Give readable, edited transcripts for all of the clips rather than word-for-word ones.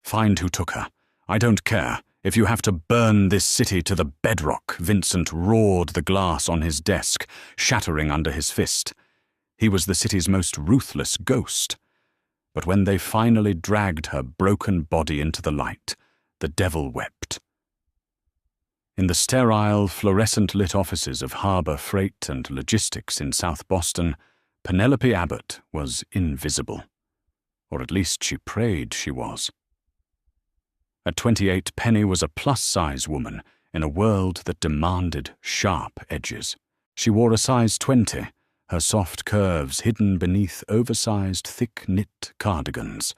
Find who took her. I don't care. If you have to burn this city to the bedrock, Vincent roared the glass on his desk, shattering under his fist. He was the city's most ruthless ghost. But when they finally dragged her broken body into the light, the devil wept. In the sterile, fluorescent-lit offices of Harbor Freight and Logistics in South Boston, Penelope Abbott was invisible. Or at least she prayed she was. At 28, Penny was a plus-size woman in a world that demanded sharp edges. She wore a size 20, her soft curves hidden beneath oversized, thick-knit cardigans,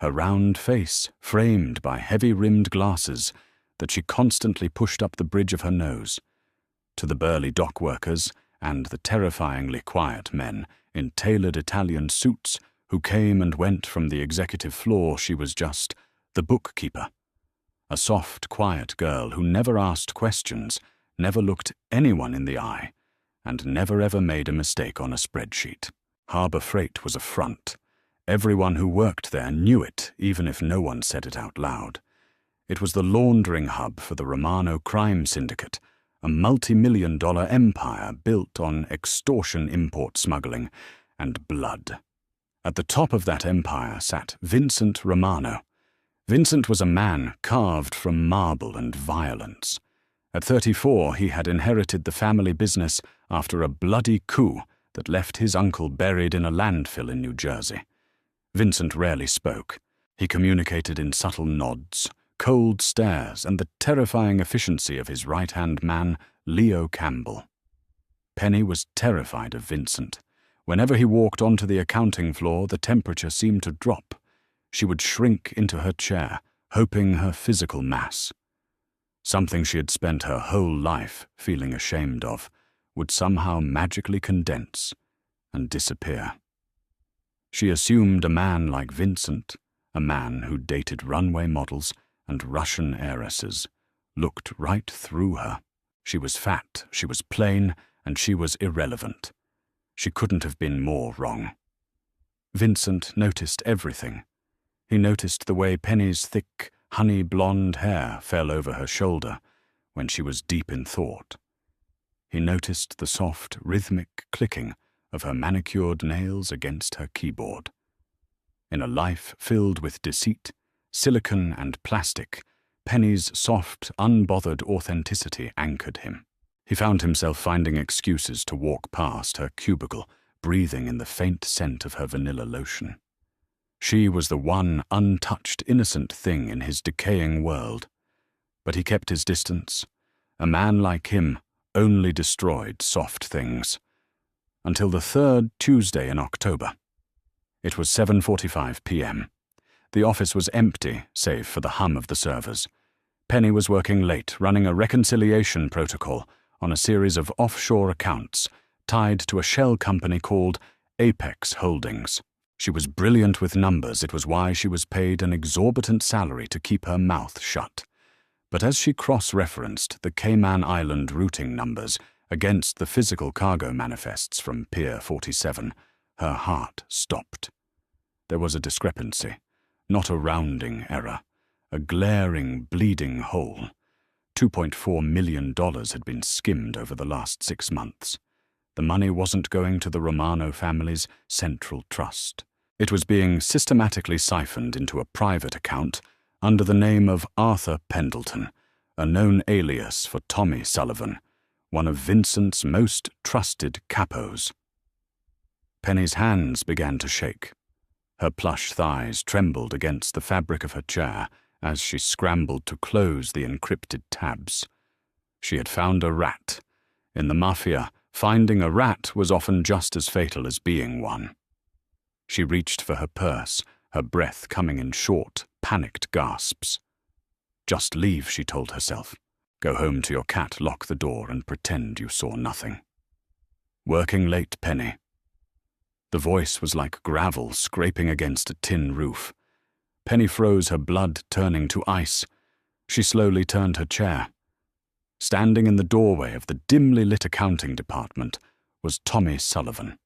her round face framed by heavy-rimmed glasses that she constantly pushed up the bridge of her nose. To the burly dock workers and the terrifyingly quiet men in tailored Italian suits who came and went from the executive floor, she was just the bookkeeper. A soft, quiet girl who never asked questions, never looked anyone in the eye, and never ever made a mistake on a spreadsheet. Harbor Freight was a front. Everyone who worked there knew it, even if no one said it out loud. It was the laundering hub for the Romano crime syndicate, a multi-million-dollar empire built on extortion import smuggling and blood. At the top of that empire sat Vincent Romano. Vincent was a man carved from marble and violence. At 34, he had inherited the family business after a bloody coup that left his uncle buried in a landfill in New Jersey. Vincent rarely spoke. He communicated in subtle nods, cold stares, and the terrifying efficiency of his right-hand man, Leo Campbell. Penny was terrified of Vincent. Whenever he walked onto the accounting floor, the temperature seemed to drop. She would shrink into her chair, hoping her physical mass, something she had spent her whole life feeling ashamed of, would somehow magically condense and disappear. She assumed a man like Vincent, a man who dated runway models and Russian heiresses, looked right through her. She was fat, she was plain, and she was irrelevant. She couldn't have been more wrong. Vincent noticed everything. He noticed the way Penny's thick, honey-blonde hair fell over her shoulder when she was deep in thought. He noticed the soft, rhythmic clicking of her manicured nails against her keyboard. In a life filled with deceit, silicon and plastic, Penny's soft, unbothered authenticity anchored him. He found himself finding excuses to walk past her cubicle, breathing in the faint scent of her vanilla lotion. She was the one untouched, innocent thing in his decaying world. But he kept his distance. A man like him only destroyed soft things. Until the third Tuesday in October. It was 7:45 p.m. The office was empty, save for the hum of the servers. Penny was working late, running a reconciliation protocol on a series of offshore accounts tied to a shell company called Apex Holdings. She was brilliant with numbers. It was why she was paid an exorbitant salary to keep her mouth shut. But as she cross-referenced the Cayman Island routing numbers against the physical cargo manifests from Pier 47, her heart stopped. There was a discrepancy, not a rounding error, a glaring, bleeding hole. $2.4 million had been skimmed over the last 6 months. The money wasn't going to the Romano family's central trust. It was being systematically siphoned into a private account under the name of Arthur Pendleton, a known alias for Tommy Sullivan, one of Vincent's most trusted capos. Penny's hands began to shake. Her plush thighs trembled against the fabric of her chair as she scrambled to close the encrypted tabs. She had found a rat. In the Mafia, finding a rat was often just as fatal as being one. She reached for her purse, her breath coming in short, panicked gasps. Just leave, she told herself. Go home to your cat, lock the door, and pretend you saw nothing. Working late, Penny. The voice was like gravel scraping against a tin roof. Penny froze, her blood turning to ice. She slowly turned her chair. Standing in the doorway of the dimly lit accounting department was Tommy Sullivan.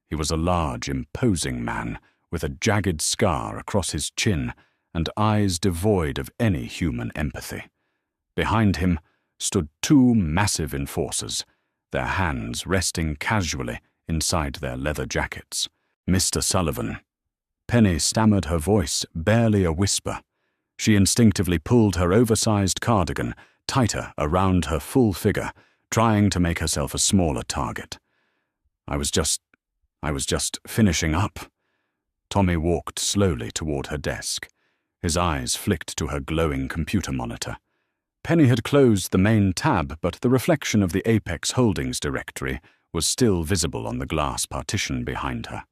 He was a large, imposing man with a jagged scar across his chin and eyes devoid of any human empathy. Behind him stood two massive enforcers, their hands resting casually inside their leather jackets. "Mr. Sullivan." Penny stammered her voice, barely a whisper. She instinctively pulled her oversized cardigan tighter around her full figure, trying to make herself a smaller target. I was just finishing up." Tommy walked slowly toward her desk. His eyes flicked to her glowing computer monitor. Penny had closed the main tab, but the reflection of the Apex Holdings directory was still visible on the glass partition behind her.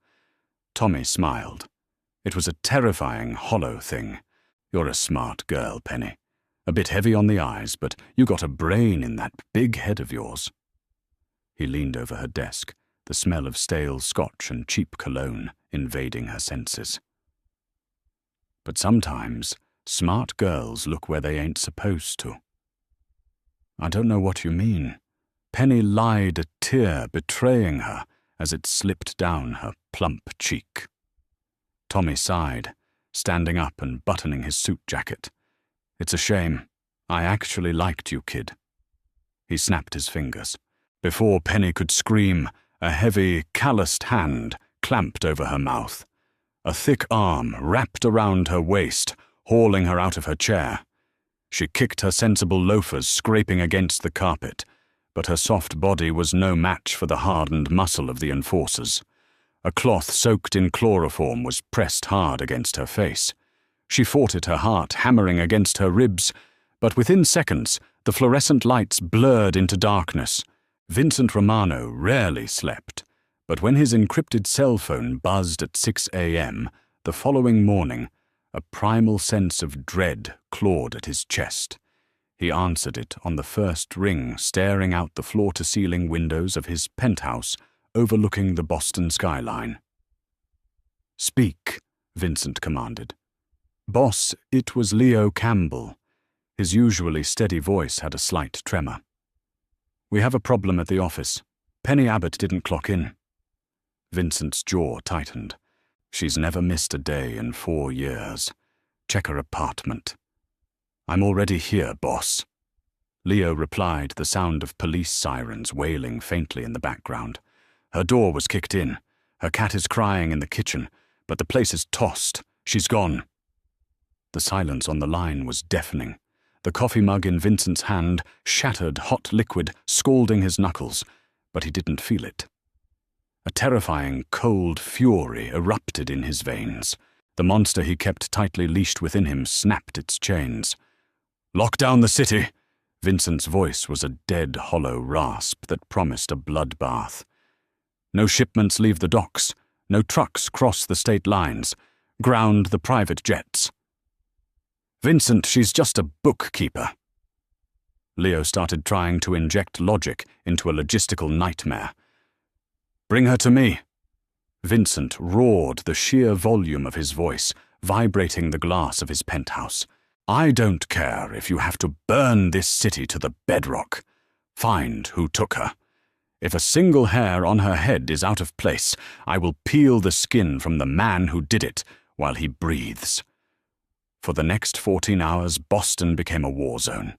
Tommy smiled. It was a terrifying, hollow thing. "You're a smart girl, Penny. A bit heavy on the eyes, but you got a brain in that big head of yours." He leaned over her desk, the smell of stale scotch and cheap cologne invading her senses. "But sometimes smart girls look where they ain't supposed to." "I don't know what you mean." Penny lied, a tear betraying her as it slipped down her plump cheek. Tommy sighed, standing up and buttoning his suit jacket. "It's a shame. I actually liked you, kid." He snapped his fingers. Before Penny could scream, a heavy, calloused hand clamped over her mouth. A thick arm wrapped around her waist, hauling her out of her chair. She kicked her sensible loafers, scraping against the carpet, but her soft body was no match for the hardened muscle of the enforcers. A cloth soaked in chloroform was pressed hard against her face. She fought at her heart, hammering against her ribs, but within seconds the fluorescent lights blurred into darkness. Vincent Romano rarely slept, but when his encrypted cell phone buzzed at 6 a.m. the following morning, a primal sense of dread clawed at his chest. He answered it on the first ring, staring out the floor-to-ceiling windows of his penthouse overlooking the Boston skyline. "Speak," Vincent commanded. "Boss, it was Leo Campbell." His usually steady voice had a slight tremor. "We have a problem at the office. Penny Abbott didn't clock in." Vincent's jaw tightened. "She's never missed a day in 4 years. Check her apartment." "I'm already here, boss." Leo replied, the sound of police sirens wailing faintly in the background. "Her door was kicked in. Her cat is crying in the kitchen, but the place is tossed. She's gone." The silence on the line was deafening. The coffee mug in Vincent's hand shattered hot liquid, scalding his knuckles, but he didn't feel it. A terrifying, cold fury erupted in his veins. The monster he kept tightly leashed within him snapped its chains. "Lock down the city!" Vincent's voice was a dead, hollow rasp that promised a bloodbath. "No shipments leave the docks. No trucks cross the state lines. Ground the private jets." "Vincent, she's just a bookkeeper." Leo started trying to inject logic into a logistical nightmare. "Bring her to me." Vincent roared, the sheer volume of his voice vibrating the glass of his penthouse. "I don't care if you have to burn this city to the bedrock. Find who took her. If a single hair on her head is out of place, I will peel the skin from the man who did it while he breathes." For the next 14 hours, Boston became a war zone.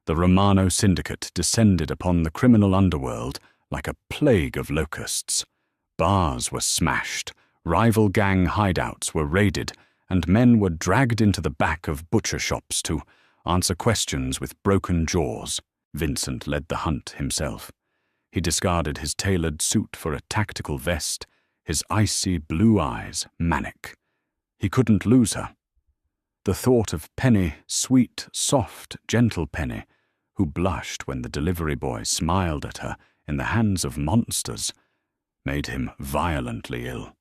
The Romano Syndicate descended upon the criminal underworld like a plague of locusts. Bars were smashed, rival gang hideouts were raided, and men were dragged into the back of butcher shops to answer questions with broken jaws. Vincent led the hunt himself. He discarded his tailored suit for a tactical vest, his icy blue eyes manic. He couldn't lose her. The thought of Penny, sweet, soft, gentle Penny, who blushed when the delivery boy smiled at her in the hands of monsters, made him violently ill.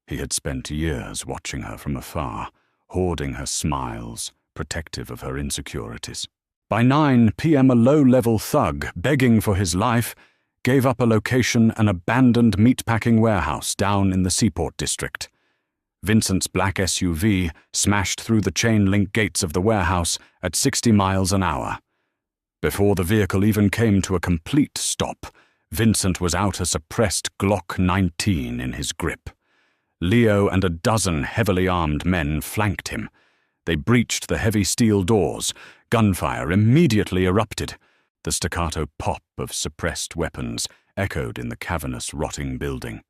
He had spent years watching her from afar, hoarding her smiles, protective of her insecurities. By 9 p.m. a low-level thug, begging for his life, gave up a location, an abandoned meatpacking warehouse down in the Seaport district. Vincent's black SUV smashed through the chain-link gates of the warehouse at 60 miles an hour. Before the vehicle even came to a complete stop, Vincent was out a suppressed Glock 19 in his grip. Leo and a dozen heavily armed men flanked him. They breached the heavy steel doors. Gunfire immediately erupted. The staccato pop of suppressed weapons echoed in the cavernous, rotting building.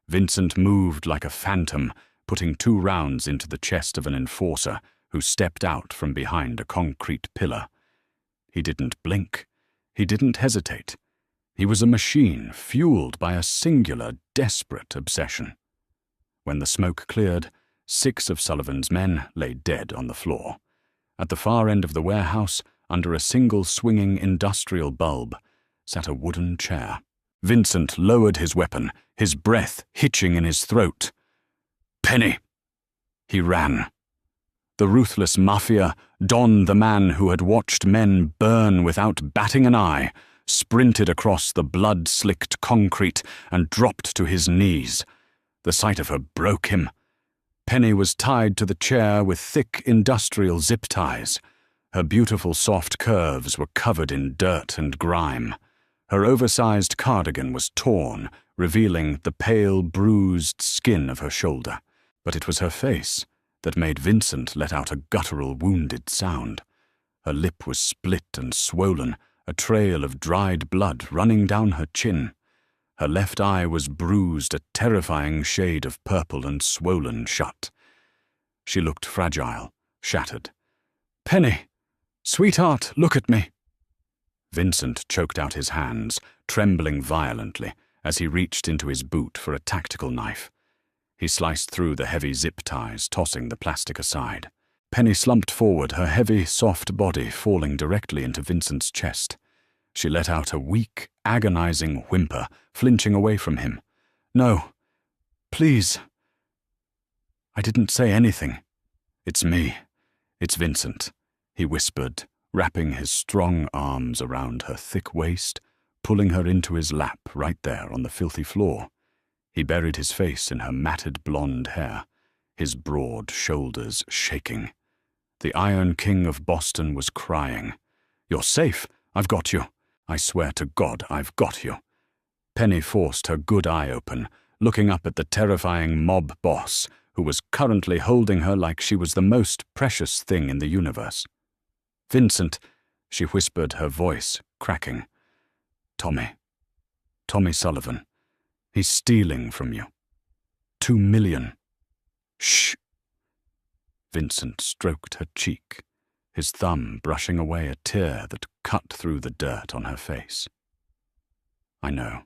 Vincent moved like a phantom, putting 2 rounds into the chest of an enforcer who stepped out from behind a concrete pillar. He didn't blink. He didn't hesitate. He was a machine fueled by a singular, desperate obsession. When the smoke cleared, 6 of Sullivan's men lay dead on the floor. At the far end of the warehouse, under a single swinging industrial bulb, sat a wooden chair. Vincent lowered his weapon, his breath hitching in his throat. "Penny!" He ran. The ruthless Mafia, Don the man who had watched men burn without batting an eye, sprinted across the blood-slicked concrete and dropped to his knees. The sight of her broke him. Penny was tied to the chair with thick industrial zip ties. Her beautiful soft curves were covered in dirt and grime. Her oversized cardigan was torn, revealing the pale, bruised skin of her shoulder. But it was her face that made Vincent let out a guttural, wounded sound. Her lip was split and swollen, a trail of dried blood running down her chin. Her left eye was bruised, a terrifying shade of purple and swollen shut. She looked fragile, shattered. "Penny! Sweetheart, look at me!" Vincent choked out his hands, trembling violently, as he reached into his boot for a tactical knife. He sliced through the heavy zip ties, tossing the plastic aside. Penny slumped forward, her heavy, soft body falling directly into Vincent's chest. She let out a weak, agonizing whimper, flinching away from him. "No, please." "I didn't say anything. It's me. It's Vincent," he whispered, wrapping his strong arms around her thick waist, pulling her into his lap right there on the filthy floor. He buried his face in her matted blonde hair, his broad shoulders shaking. The Iron King of Boston was crying. "You're safe. I've got you. I swear to God, I've got you." Penny forced her good eye open, looking up at the terrifying mob boss, who was currently holding her like she was the most precious thing in the universe. "Vincent," she whispered, her voice cracking. Tommy Sullivan. He's stealing from you. 2 million. Shh." Vincent stroked her cheek, his thumb brushing away a tear that cut through the dirt on her face. I know.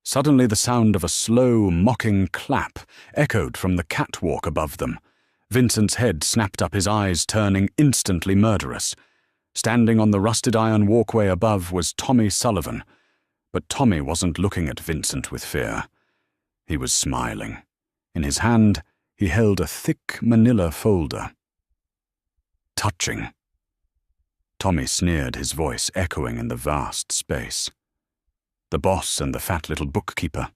Suddenly the sound of a slow, mocking clap echoed from the catwalk above them. Vincent's head snapped up, his eyes turning instantly murderous. Standing on the rusted iron walkway above was Tommy Sullivan. But Tommy wasn't looking at Vincent with fear. He was smiling. In his hand, he held a thick manila folder. "Touching." Tommy sneered, his voice echoing in the vast space. "The boss and the fat little bookkeeper.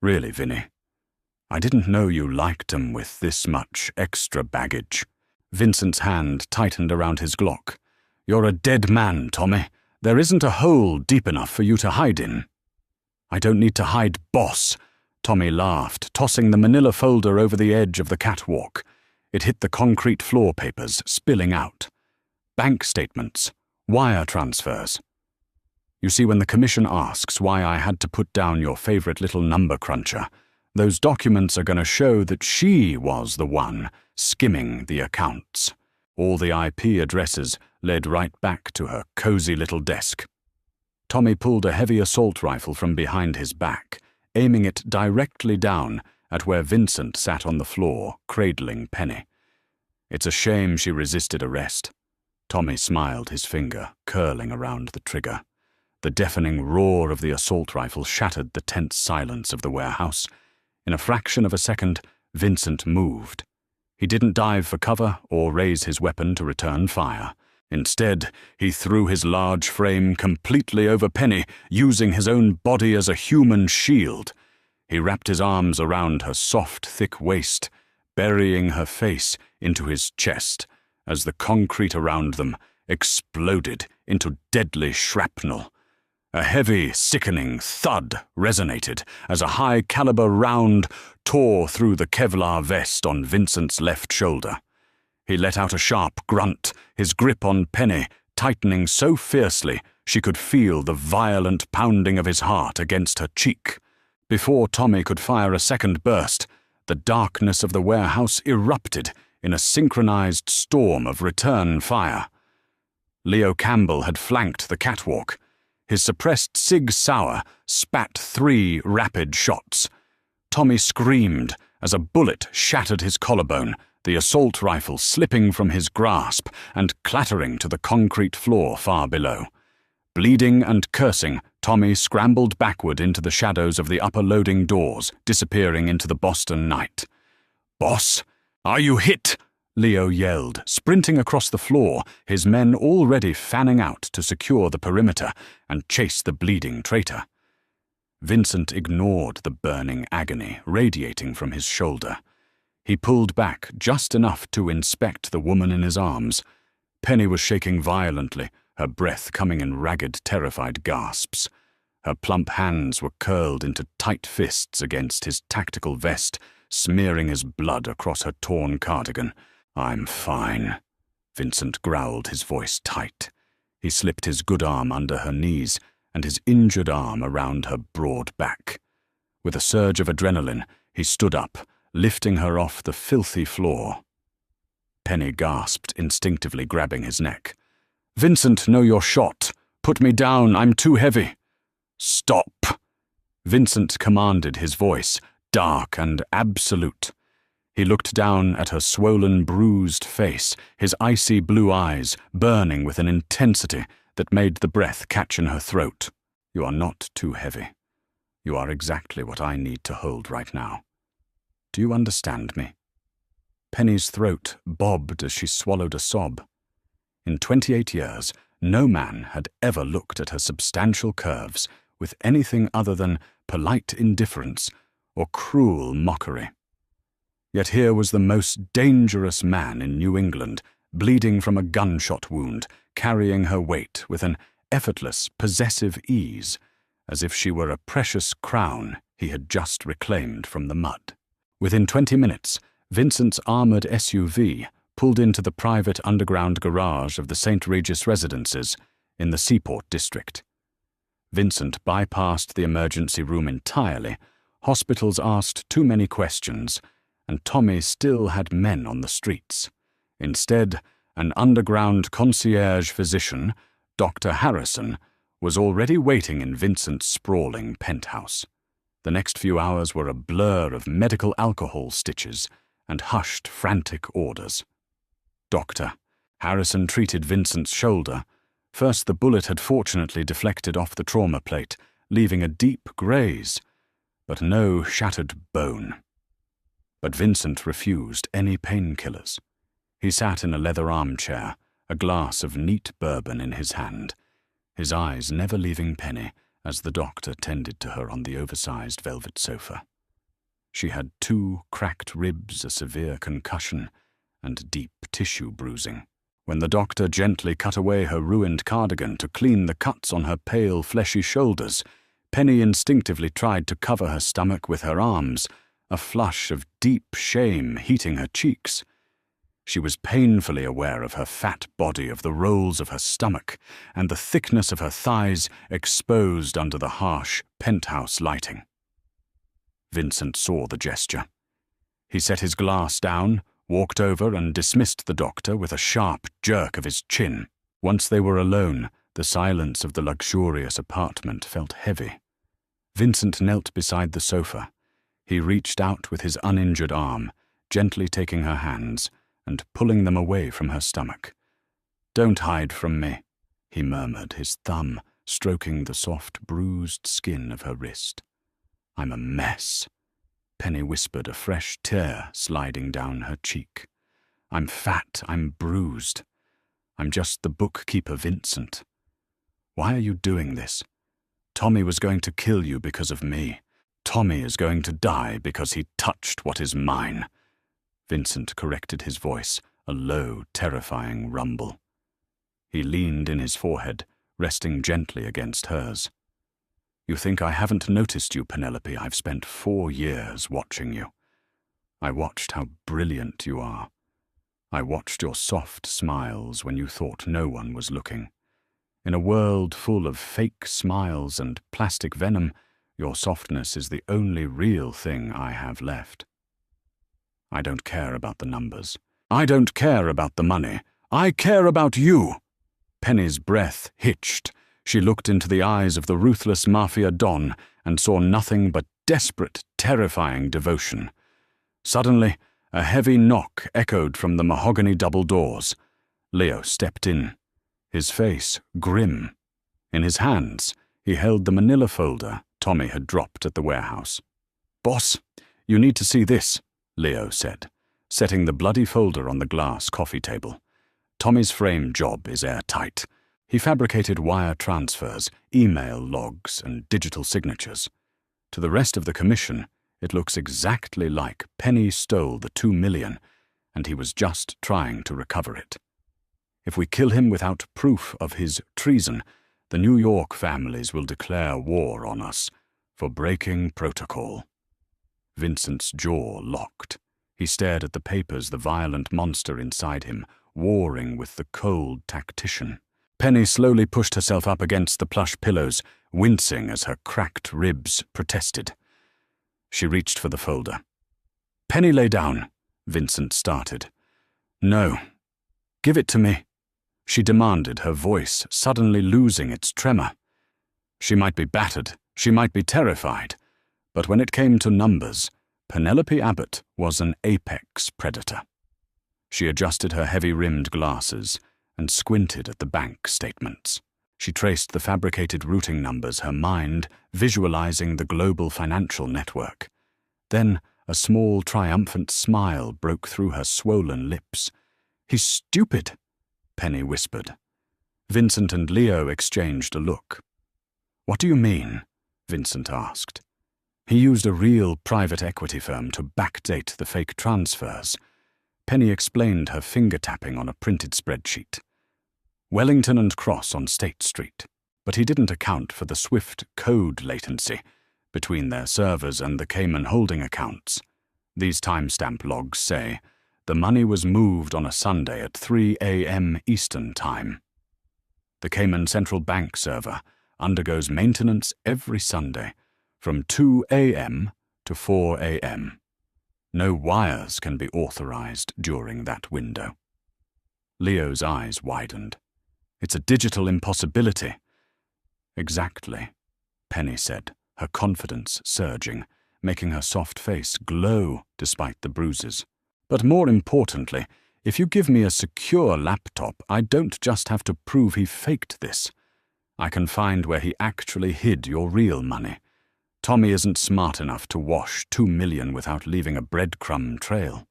Really, Vinny, I didn't know you liked 'em with this much extra baggage." Vincent's hand tightened around his Glock. "You're a dead man, Tommy. There isn't a hole deep enough for you to hide in." "I don't need to hide, boss." Tommy laughed, tossing the manila folder over the edge of the catwalk. It hit the concrete floor papers, spilling out. Bank statements, wire transfers. "You see, when the commission asks why I had to put down your favorite little number cruncher, those documents are going to show that she was the one skimming the accounts." All the IP addresses led right back to her cozy little desk. Tommy pulled a heavy assault rifle from behind his back, aiming it directly down at where Vincent sat on the floor, cradling Penny. "It's a shame she resisted arrest." Tommy smiled, his finger curling around the trigger. The deafening roar of the assault rifle shattered the tense silence of the warehouse. In a fraction of a second, Vincent moved. He didn't dive for cover or raise his weapon to return fire. Instead, he threw his large frame completely over Penny, using his own body as a human shield. He wrapped his arms around her soft, thick waist, burying her face into his chest as the concrete around them exploded into deadly shrapnel. A heavy, sickening thud resonated as a high-caliber round tore through the Kevlar vest on Vincent's left shoulder. He let out a sharp grunt, his grip on Penny tightening so fiercely she could feel the violent pounding of his heart against her cheek. Before Tommy could fire a second burst, the darkness of the warehouse erupted in a synchronized storm of return fire. Leo Campbell had flanked the catwalk. His suppressed Sig Sauer spat 3 rapid shots. Tommy screamed as a bullet shattered his collarbone, the assault rifle slipping from his grasp and clattering to the concrete floor far below. Bleeding and cursing, Tommy scrambled backward into the shadows of the upper loading doors, disappearing into the Boston night. "Boss, are you hit?" Leo yelled, sprinting across the floor, his men already fanning out to secure the perimeter and chase the bleeding traitor. Vincent ignored the burning agony radiating from his shoulder. He pulled back just enough to inspect the woman in his arms. Penny was shaking violently, her breath coming in ragged, terrified gasps. Her plump hands were curled into tight fists against his tactical vest, smearing his blood across her torn cardigan. "I'm fine," Vincent growled, his voice tight. He slipped his good arm under her knees and his injured arm around her broad back. With a surge of adrenaline, he stood up, lifting her off the filthy floor. Penny gasped, instinctively grabbing his neck. "Vincent, know your shot. Put me down, I'm too heavy." "Stop!" Vincent commanded, his voice dark and absolute. He looked down at her swollen, bruised face, his icy blue eyes burning with an intensity that made the breath catch in her throat. "You are not too heavy. You are exactly what I need to hold right now. Do you understand me?" Penny's throat bobbed as she swallowed a sob. In 28 years, no man had ever looked at her substantial curves with anything other than polite indifference or cruel mockery. Yet here was the most dangerous man in New England, bleeding from a gunshot wound, carrying her weight with an effortless, possessive ease, as if she were a precious crown he had just reclaimed from the mud. Within 20 minutes, Vincent's armored SUV pulled into the private underground garage of the St. Regis Residences in the Seaport district. Vincent bypassed the emergency room entirely. Hospitals asked too many questions, and Tommy still had men on the streets. Instead, an underground concierge physician, Dr. Harrison, was already waiting in Vincent's sprawling penthouse. The next few hours were a blur of medical alcohol stitches and hushed, frantic orders. "Doctor." Harrison treated Vincent's shoulder. First, the bullet had fortunately deflected off the trauma plate, leaving a deep graze, but no shattered bone. But Vincent refused any painkillers. He sat in a leather armchair, a glass of neat bourbon in his hand, his eyes never leaving Penny as the doctor tended to her on the oversized velvet sofa. She had 2 cracked ribs, a severe concussion, and deep tissue bruising. When the doctor gently cut away her ruined cardigan to clean the cuts on her pale, fleshy shoulders, Penny instinctively tried to cover her stomach with her arms, a flush of deep shame heating her cheeks. She was painfully aware of her fat body, of the rolls of her stomach, and the thickness of her thighs exposed under the harsh penthouse lighting. Vincent saw the gesture. He set his glass down, walked over and dismissed the doctor with a sharp jerk of his chin. Once they were alone, the silence of the luxurious apartment felt heavy. Vincent knelt beside the sofa. He reached out with his uninjured arm, gently taking her hands and pulling them away from her stomach. "Don't hide from me," he murmured, his thumb stroking the soft, bruised skin of her wrist. "I'm a mess," Penny whispered, a fresh tear sliding down her cheek. "I'm fat, I'm bruised. I'm just the bookkeeper Vincent. Why are you doing this? Tommy was going to kill you because of me. Tommy is going to die because he touched what is mine." Vincent corrected his voice, a low, terrifying rumble. He leaned in his forehead, resting gently against hers. "You think I haven't noticed you, Penelope? I've spent 4 years watching you. I watched how brilliant you are. I watched your soft smiles when you thought no one was looking. In a world full of fake smiles and plastic venom, your softness is the only real thing I have left. I don't care about the numbers. I don't care about the money. I care about you. Penny's breath hitched. She looked into the eyes of the ruthless Mafia Don and saw nothing but desperate, terrifying devotion. Suddenly, a heavy knock echoed from the mahogany double doors. Leo stepped in, his face grim. In his hands, he held the manila folder Tommy had dropped at the warehouse. "Boss, you need to see this," Leo said, setting the bloody folder on the glass coffee table. "Tommy's frame job is airtight. He fabricated wire transfers, email logs, and digital signatures. To the rest of the commission, it looks exactly like Penny stole the $2 million, and he was just trying to recover it. If we kill him without proof of his treason, the New York families will declare war on us for breaking protocol." Vincent's jaw locked. He stared at the papers, the violent monster inside him, warring with the cold tactician. Penny slowly pushed herself up against the plush pillows, wincing as her cracked ribs protested. She reached for the folder. "Penny, lay down," Vincent started. "No. Give it to me," she demanded, her voice suddenly losing its tremor. She might be battered, she might be terrified, but when it came to numbers, Penelope Abbott was an apex predator. She adjusted her heavy-rimmed glasses and squinted at the bank statements. She traced the fabricated routing numbers, her mind visualizing the global financial network. Then a small, triumphant smile broke through her swollen lips. "He's stupid," Penny whispered. Vincent and Leo exchanged a look. "What do you mean?" Vincent asked. "He used a real private equity firm to backdate the fake transfers." Penny explained, her finger-tapping on a printed spreadsheet. "Wellington and Cross on State Street. But he didn't account for the swift code latency between their servers and the Cayman holding accounts. These timestamp logs say the money was moved on a Sunday at 3 a.m. Eastern Time. The Cayman Central Bank server undergoes maintenance every Sunday from 2 a.m. to 4 a.m. No wires can be authorized during that window." Leo's eyes widened. "It's a digital impossibility." "Exactly," Penny said, her confidence surging, making her soft face glow despite the bruises. "But more importantly, if you give me a secure laptop, I don't just have to prove he faked this. I can find where he actually hid your real money. Tommy isn't smart enough to wash $2 million without leaving a breadcrumb trail."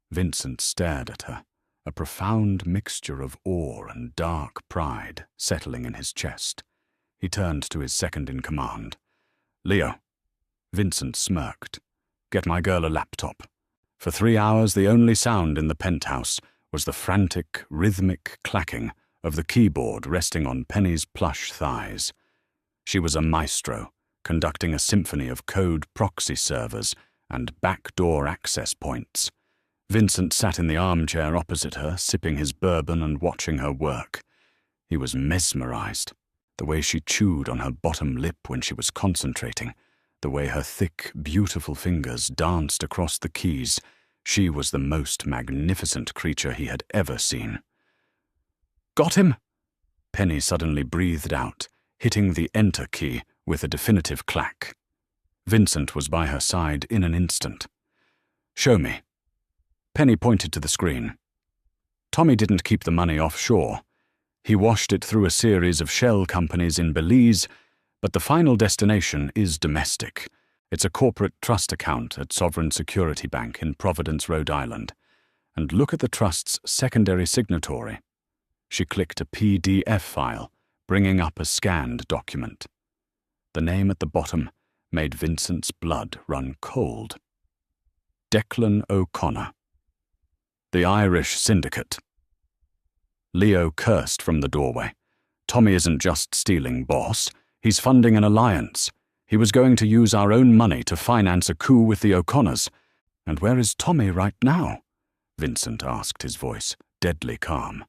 Vincent stared at her, a profound mixture of awe and dark pride settling in his chest. He turned to his second-in-command. "Leo." Vincent smirked. "Get my girl a laptop." For 3 hours, the only sound in the penthouse was the frantic, rhythmic clacking of the keyboard resting on Penny's plush thighs. She was a maestro, conducting a symphony of code proxy servers and backdoor access points. Vincent sat in the armchair opposite her, sipping his bourbon and watching her work. He was mesmerized. The way she chewed on her bottom lip when she was concentrating, the way her thick, beautiful fingers danced across the keys. She was the most magnificent creature he had ever seen. "Got him?" Penny suddenly breathed out, hitting the enter key with a definitive clack. Vincent was by her side in an instant. "Show me." Penny pointed to the screen. "Tommy didn't keep the money offshore. He washed it through a series of shell companies in Belize, but the final destination is domestic. It's a corporate trust account at Sovereign Security Bank in Providence, Rhode Island. And look at the trust's secondary signatory." She clicked a PDF file, bringing up a scanned document. The name at the bottom made Vincent's blood run cold. Declan O'Connor. The Irish Syndicate. Leo cursed from the doorway. "Tommy isn't just stealing, boss. He's funding an alliance. He was going to use our own money to finance a coup with the O'Connors. And where is Tommy right now?" Vincent asked, his voice deadly calm.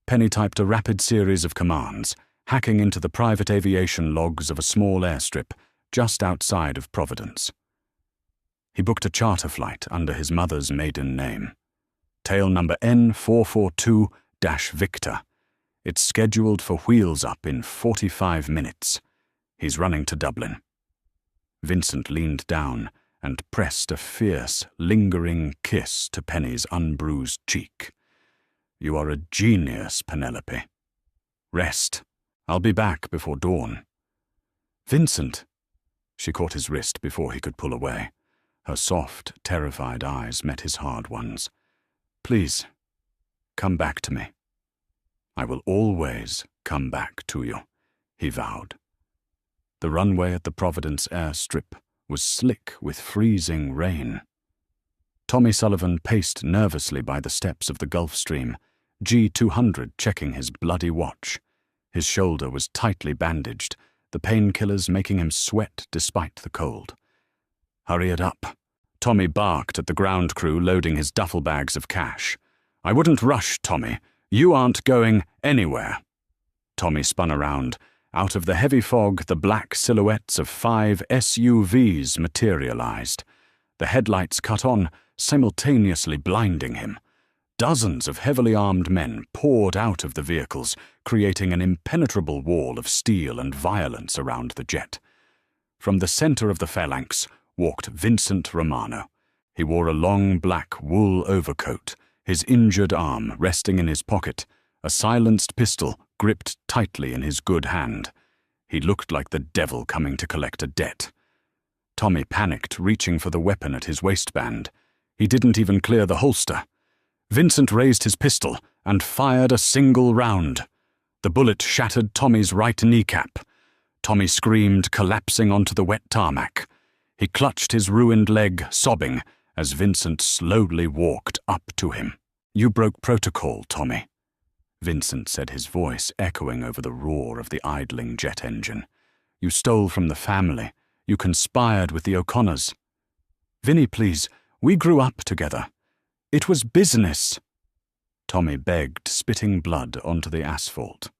Penny typed a rapid series of commands, hacking into the private aviation logs of a small airstrip just outside of Providence. He booked a charter flight under his mother's maiden name. Tail number N442-Victor. It's scheduled for wheels up in 45 minutes. He's running to Dublin. Vincent leaned down and pressed a fierce, lingering kiss to Penny's unbruised cheek. You are a genius, Penelope. Rest. I'll be back before dawn. Vincent. She caught his wrist before he could pull away. Her soft, terrified eyes met his hard ones. Please, come back to me. I will always come back to you, he vowed. The runway at the Providence airstrip was slick with freezing rain. Tommy Sullivan paced nervously by the steps of the Gulf Stream, G200 checking his bloody watch. His shoulder was tightly bandaged, the painkillers making him sweat despite the cold. Hurry it up. Tommy barked at the ground crew loading his duffel bags of cash. I wouldn't rush, Tommy. You aren't going anywhere. Tommy spun around. Out of the heavy fog, the black silhouettes of 5 SUVs materialized. The headlights cut on, simultaneously blinding him. Dozens of heavily armed men poured out of the vehicles, creating an impenetrable wall of steel and violence around the jet. From the center of the phalanx walked Vincent Romano. He wore a long black wool overcoat, his injured arm resting in his pocket, a silenced pistol gripped tightly in his good hand. He looked like the devil coming to collect a debt. Tommy panicked, reaching for the weapon at his waistband. He didn't even clear the holster. Vincent raised his pistol and fired a single round. The bullet shattered Tommy's right kneecap. Tommy screamed, collapsing onto the wet tarmac. He clutched his ruined leg, sobbing, as Vincent slowly walked up to him. You broke protocol, Tommy, Vincent said, his voice echoing over the roar of the idling jet engine. You stole from the family. You conspired with the O'Connors. Vinny, please, we grew up together. It was business. Tommy begged, spitting blood onto the asphalt.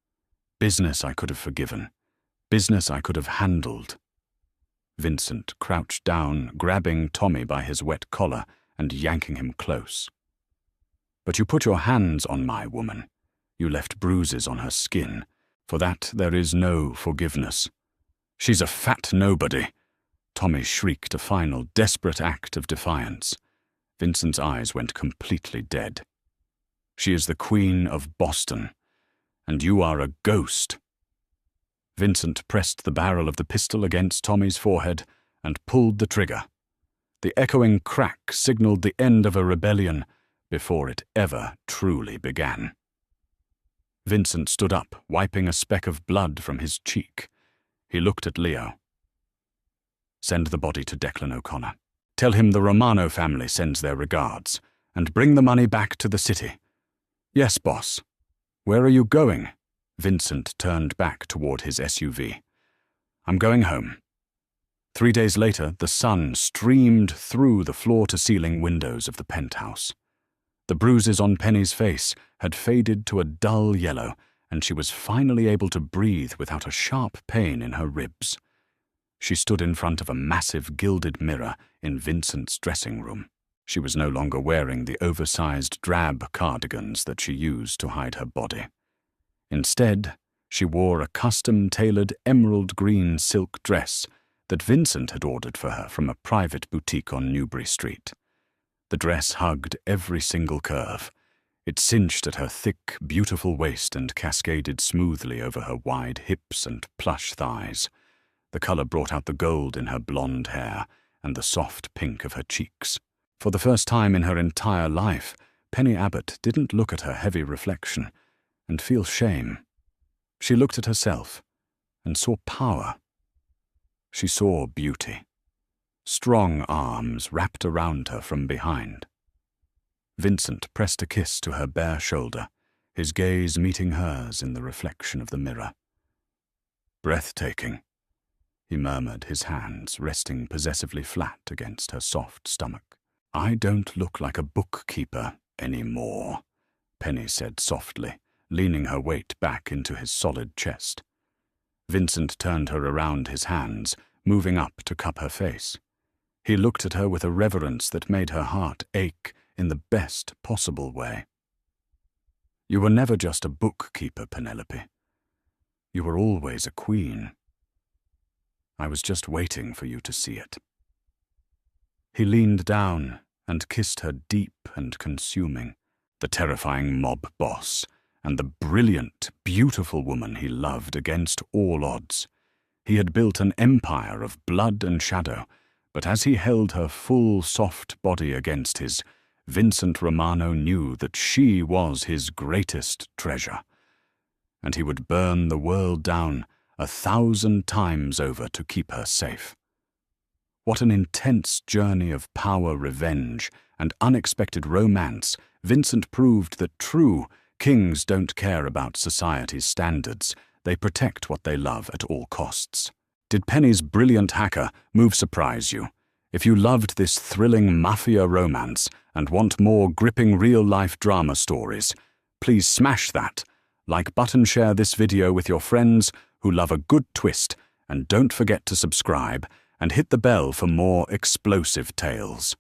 Business I could have forgiven. Business I could have handled. Vincent crouched down, grabbing Tommy by his wet collar and yanking him close. But you put your hands on my woman. You left bruises on her skin. For that there is no forgiveness. She's a fat nobody. Tommy shrieked a final, desperate act of defiance. Vincent's eyes went completely dead. She is the Queen of Boston, and you are a ghost. Vincent pressed the barrel of the pistol against Tommy's forehead and pulled the trigger. The echoing crack signaled the end of a rebellion before it ever truly began. Vincent stood up, wiping a speck of blood from his cheek. He looked at Leo. Send the body to Declan O'Connor. Tell him the Romano family sends their regards, and bring the money back to the city. Yes, boss. Where are you going? Vincent turned back toward his SUV. I'm going home. 3 days later, the sun streamed through the floor-to-ceiling windows of the penthouse. The bruises on Penny's face had faded to a dull yellow, and she was finally able to breathe without a sharp pain in her ribs. She stood in front of a massive gilded mirror in Vincent's dressing room. She was no longer wearing the oversized drab cardigans that she used to hide her body. Instead, she wore a custom-tailored emerald green silk dress that Vincent had ordered for her from a private boutique on Newbury Street. The dress hugged every single curve. It cinched at her thick, beautiful waist and cascaded smoothly over her wide hips and plush thighs. The color brought out the gold in her blonde hair and the soft pink of her cheeks. For the first time in her entire life, Penny Abbott didn't look at her heavy reflection and feel shame. She looked at herself and saw power. She saw beauty. Strong arms wrapped around her from behind. Vincent pressed a kiss to her bare shoulder, his gaze meeting hers in the reflection of the mirror. Breathtaking, he murmured, his hands resting possessively flat against her soft stomach. I don't look like a bookkeeper anymore," Penny said softly, leaning her weight back into his solid chest. Vincent turned her around his hands, moving up to cup her face. He looked at her with a reverence that made her heart ache in the best possible way. "You were never just a bookkeeper, Penelope. You were always a queen. I was just waiting for you to see it." He leaned down and kissed her deep and consuming, the terrifying mob boss, and the brilliant, beautiful woman he loved against all odds. He had built an empire of blood and shadow, but as he held her full, soft body against his, Vincent Romano knew that she was his greatest treasure, and he would burn the world down 1,000 times over to keep her safe. What an intense journey of power, revenge, and unexpected romance. Vincent proved that true kings don't care about society's standards. They protect what they love at all costs. Did Penny's brilliant hacker move surprise you? If you loved this thrilling Mafia romance and want more gripping real-life drama stories, please smash that like button, share this video with your friends who love a good twist, and don't forget to subscribe and hit the bell for more explosive tales.